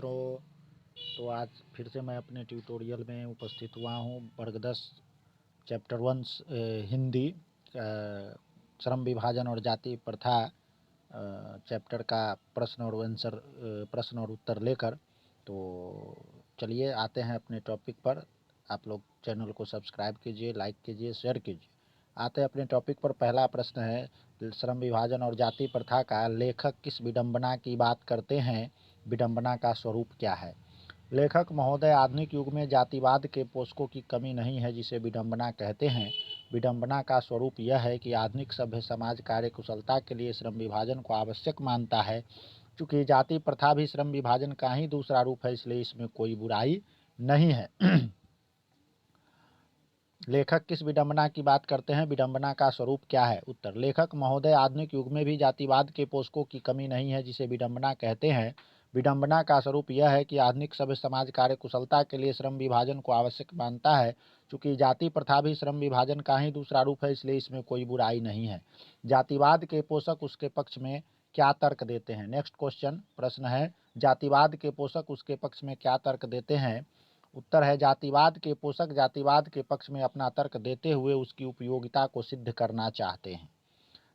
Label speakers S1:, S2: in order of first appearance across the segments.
S1: मित्रों, तो आज फिर से मैं अपने ट्यूटोरियल में उपस्थित हुआ हूँ। वर्ग 10 चैप्टर 1 हिंदी श्रम विभाजन और जाति प्रथा चैप्टर का प्रश्न और उत्तर लेकर। तो चलिए आते हैं अपने टॉपिक पर। आप लोग चैनल को सब्सक्राइब कीजिए, लाइक कीजिए, शेयर कीजिए। आते हैं अपने टॉपिक पर। पहला प्रश्न है, श्रम विभाजन और जाति प्रथा का लेखक किस विडंबना की बात करते हैं? विडंबना का स्वरूप क्या है? लेखक महोदय, आधुनिक युग में जातिवाद के पोषकों की कमी नहीं है, जिसे विडंबना कहते हैं। विडंबना का स्वरूप यह है कि आधुनिक सभ्य समाज कार्य कुशलता के लिए श्रम विभाजन को आवश्यक मानता है। चूंकि जाति प्रथा भी श्रम विभाजन का ही दूसरा रूप है, इसलिए इसमें कोई बुराई नहीं है। लेखक किस विडंबना की बात करते हैं? विडंबना का स्वरूप क्या है? उत्तर, लेखक महोदय, आधुनिक युग में भी जातिवाद के पोषकों की कमी नहीं है, जिसे विडंबना कहते हैं। विडंबना का स्वरूप यह है कि आधुनिक सभ्य समाज कार्य कुशलता के लिए श्रम विभाजन को आवश्यक मानता है। चूंकि जाति प्रथा भी श्रम विभाजन का ही दूसरा रूप है, इसलिए इसमें कोई बुराई नहीं है। जातिवाद के पोषक उसके पक्ष में क्या तर्क देते हैं? नेक्स्ट क्वेश्चन प्रश्न है, जातिवाद के पोषक उसके पक्ष में क्या तर्क देते हैं? उत्तर है, जातिवाद के पोषक जातिवाद के पक्ष में अपना तर्क देते हुए उसकी उपयोगिता को सिद्ध करना चाहते हैं।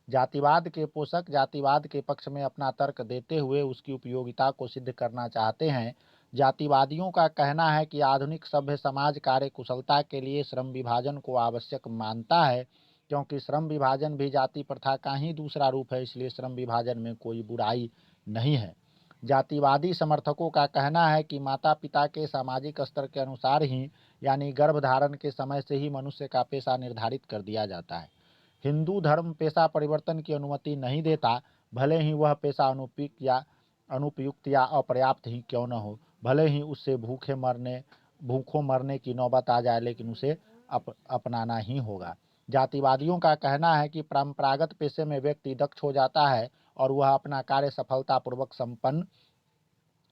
S1: जातिवाद के पोषक जातिवाद के पक्ष में अपना तर्क देते हुए उसकी उपयोगिता को सिद्ध करना चाहते हैं। जातिवादियों का कहना है कि आधुनिक सभ्य समाज कार्य कुशलता के लिए श्रम विभाजन को आवश्यक मानता है। क्योंकि श्रम विभाजन भी जाति प्रथा का ही दूसरा रूप है, इसलिए श्रम विभाजन में कोई बुराई नहीं है। जातिवादी समर्थकों का कहना है कि माता पिता के सामाजिक स्तर के अनुसार ही, यानी गर्भधारण के समय से ही मनुष्य का पेशा निर्धारित कर दिया जाता है। हिंदू धर्म पेशा परिवर्तन की अनुमति नहीं देता, भले ही वह पेशा अनुपयुक्त या अपर्याप्त ही क्यों न हो। भले ही उससे भूखों मरने की नौबत आ जाए, लेकिन उसे अपनाना ही होगा। जातिवादियों का कहना है कि परंपरागत पेशे में व्यक्ति दक्ष हो जाता है और वह अपना कार्य सफलतापूर्वक संपन्न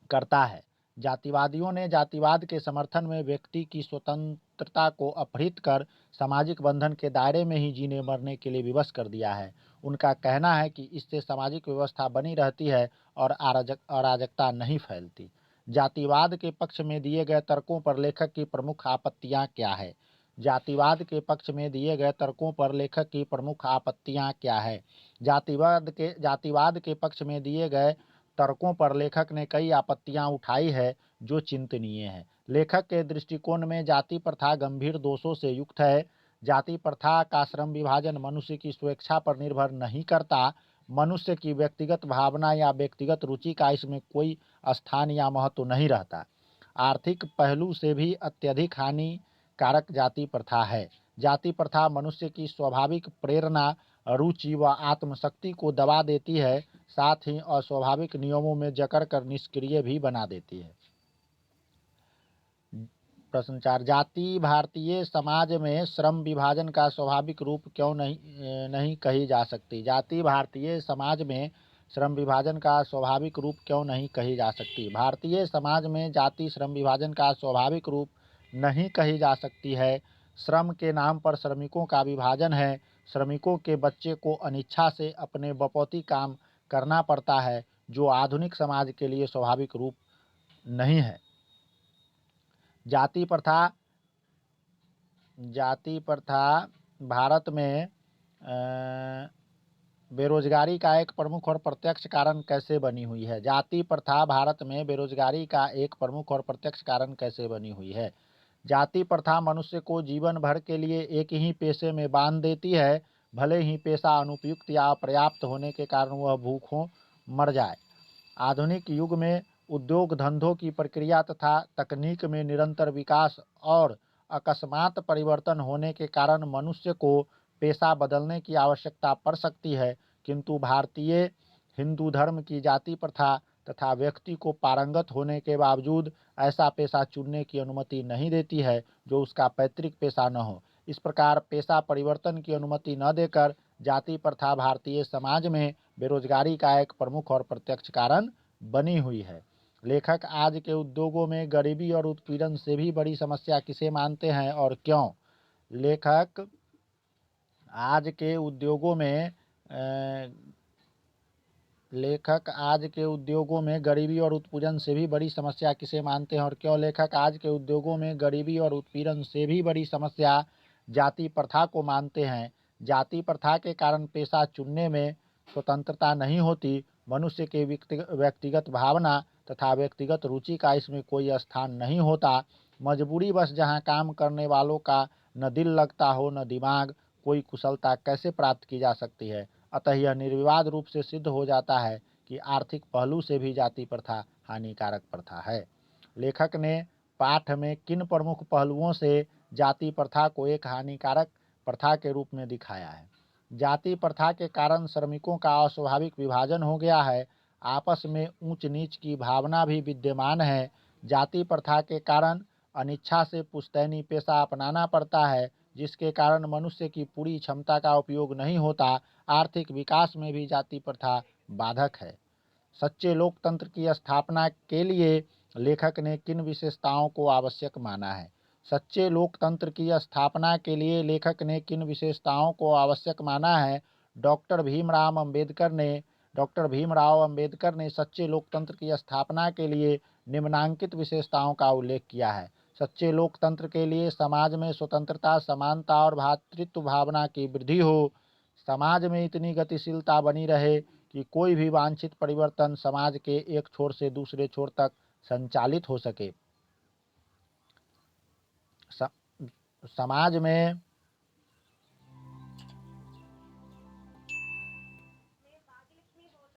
S1: करता है। जातिवादियों ने जातिवाद के समर्थन में व्यक्ति की स्वतंत्रता को अपहृत कर सामाजिक बंधन के दायरे में ही जीने मरने के लिए विवश कर दिया है। उनका कहना है कि इससे सामाजिक व्यवस्था बनी रहती है और अराजकता नहीं फैलती। जातिवाद के पक्ष में दिए गए तर्कों पर लेखक की प्रमुख आपत्तियां क्या है? जातिवाद के पक्ष में दिए गए तर्कों पर लेखक की प्रमुख आपत्तियां क्या है? जातिवाद के पक्ष में दिए गए तर्कों पर लेखक ने कई आपत्तियां उठाई है जो चिंतनीय है। लेखक के दृष्टिकोण में जाति प्रथा गंभीर दोषों से युक्त है। जाति प्रथा का श्रम विभाजन मनुष्य की स्वेच्छा पर निर्भर नहीं करता। मनुष्य की व्यक्तिगत भावना या व्यक्तिगत रुचि का इसमें कोई स्थान या महत्व नहीं रहता। आर्थिक पहलू से भी अत्यधिक हानिकारक जाति प्रथा है। जाति प्रथा मनुष्य की स्वाभाविक प्रेरणा, रुचि व आत्मशक्ति को दबा देती है, साथ ही अस्वाभाविक नियमों में जकड़कर निष्क्रिय भी बना देती है। प्रश्न 4, जाति भारतीय समाज में श्रम विभाजन का स्वाभाविक रूप क्यों नहीं कही जा सकती? जाति भारतीय समाज में श्रम विभाजन का स्वाभाविक रूप क्यों नहीं कही जा सकती? भारतीय समाज में जाति श्रम विभाजन का स्वाभाविक रूप नहीं कही जा सकती है। श्रम के नाम पर श्रमिकों का विभाजन है। श्रमिकों के बच्चे को अनिच्छा से अपने बपौती काम करना पड़ता है, जो आधुनिक समाज के लिए स्वाभाविक रूप नहीं है। जाति प्रथा भारत में बेरोजगारी का एक प्रमुख और प्रत्यक्ष कारण कैसे बनी हुई है? जाति प्रथा भारत में बेरोजगारी का एक प्रमुख और प्रत्यक्ष कारण कैसे बनी हुई है? जाति प्रथा मनुष्य को जीवन भर के लिए एक ही पेशे में बांध देती है, भले ही पेशा अनुपयुक्त या अपर्याप्त होने के कारण वह भूखों मर जाए। आधुनिक युग में उद्योग धंधों की प्रक्रिया तथा तकनीक में निरंतर विकास और अकस्मात परिवर्तन होने के कारण मनुष्य को पेशा बदलने की आवश्यकता पड़ सकती है, किंतु भारतीय हिंदू धर्म की जाति प्रथा तथा व्यक्ति को पारंगत होने के बावजूद ऐसा पेशा चुनने की अनुमति नहीं देती है जो उसका पैतृक पेशा न हो। इस प्रकार पेशा परिवर्तन की अनुमति न देकर जाति प्रथा भारतीय समाज में बेरोजगारी का एक प्रमुख और प्रत्यक्ष कारण बनी हुई है। लेखक आज के उद्योगों में गरीबी और उत्पीड़न से भी बड़ी समस्या किसे मानते हैं और क्यों? लेखक आज के उद्योगों में लेखक आज के उद्योगों में गरीबी और उत्पीड़न से भी बड़ी समस्या किसे मानते हैं और क्यों लेखक आज के उद्योगों में गरीबी और उत्पीड़न से भी बड़ी समस्या जाति प्रथा को मानते हैं? जाति प्रथा के कारण पेशा चुनने में स्वतंत्रता नहीं होती, मनुष्य के व्यक्तिगत भावना तथा व्यक्तिगत रुचि का इसमें कोई स्थान नहीं होता। मजबूरी बस जहाँ काम करने वालों का न दिल लगता हो न दिमाग, कोई कुशलता कैसे प्राप्त की जा सकती है? अतः यह निर्विवाद रूप से सिद्ध हो जाता है कि आर्थिक पहलू से भी जाति प्रथा हानिकारक प्रथा है। लेखक ने पाठ में किन प्रमुख पहलुओं से जाति प्रथा को एक हानिकारक प्रथा के रूप में दिखाया है? जाति प्रथा के कारण श्रमिकों का अस्वाभाविक विभाजन हो गया है, आपस में ऊंच नीच की भावना भी विद्यमान है। जाति प्रथा के कारण अनिच्छा से पुश्तैनी पेशा अपनाना पड़ता है, जिसके कारण मनुष्य की पूरी क्षमता का उपयोग नहीं होता। आर्थिक विकास में भी जाति प्रथा बाधक है। सच्चे लोकतंत्र की स्थापना के लिए लेखक ने किन विशेषताओं को आवश्यक माना है? सच्चे लोकतंत्र की स्थापना के लिए लेखक ने किन विशेषताओं को आवश्यक माना है? डॉक्टर भीमराव अंबेडकर ने सच्चे लोकतंत्र की स्थापना के लिए निम्नांकित विशेषताओं का उल्लेख किया है। सच्चे लोकतंत्र के लिए समाज में स्वतंत्रता, समानता और भ्रातृत्व भावना की वृद्धि हो। समाज में इतनी गतिशीलता बनी रहे कि कोई भी वांछित परिवर्तन समाज के एक छोर से दूसरे छोर तक संचालित हो सके। समाज में